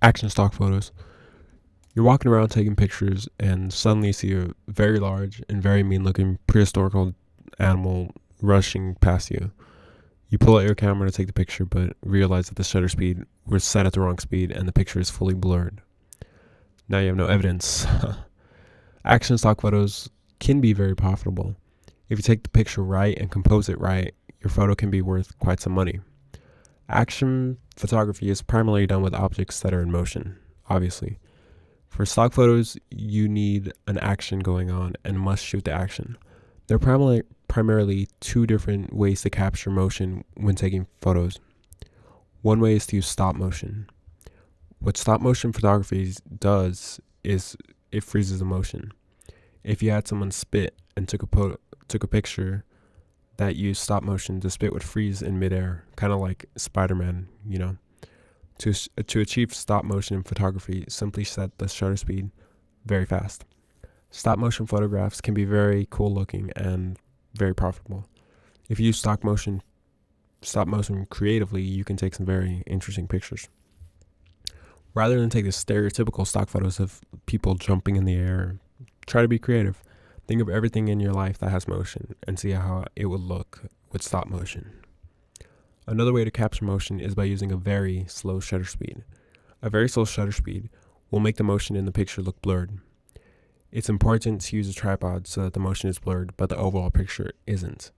Action stock photos. You're walking around taking pictures, and suddenly you see a very large and very mean looking prehistorical animal rushing past you. You pull out your camera to take the picture, but realize that the shutter speed was set at the wrong speed and the picture is fully blurred. Now you have no evidence. Action stock photos can be very profitable. If you take the picture right and compose it right, your photo can be worth quite some money. Action photography is primarily done with objects that are in motion, obviously. For stock photos, you need an action going on and must shoot the action. There are primarily two different ways to capture motion when taking photos. One way is to use stop motion. What stop motion photography does is it freezes the motion. If you had someone spit and took a picture that used stop motion, the spit would freeze in midair, kind of like Spider-Man, you know. To achieve stop motion in photography, simply set the shutter speed very fast. Stop motion photographs can be very cool looking and very profitable. If you use stop motion creatively, you can take some very interesting pictures. Rather than take the stereotypical stock photos of people jumping in the air, try to be creative. Think of everything in your life that has motion and see how it would look with stop motion. Another way to capture motion is by using a very slow shutter speed. A very slow shutter speed will make the motion in the picture look blurred. It's important to use a tripod so that the motion is blurred, but the overall picture isn't.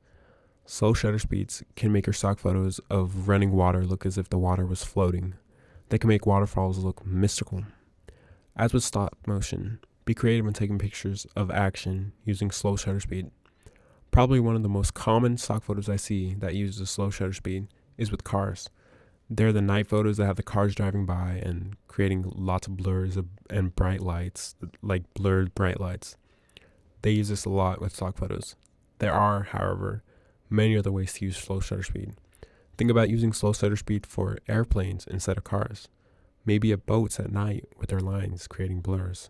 Slow shutter speeds can make your stock photos of running water look as if the water was floating. They can make waterfalls look mystical. As with stop motion, be creative when taking pictures of action using slow shutter speed. Probably one of the most common stock photos I see that uses a slow shutter speed is with cars. They're the night photos that have the cars driving by and creating lots of blurs and bright lights, like blurred bright lights. They use this a lot with stock photos. There are, however, many other ways to use slow shutter speed. Think about using slow shutter speed for airplanes instead of cars. Maybe at boats at night with their lines creating blurs.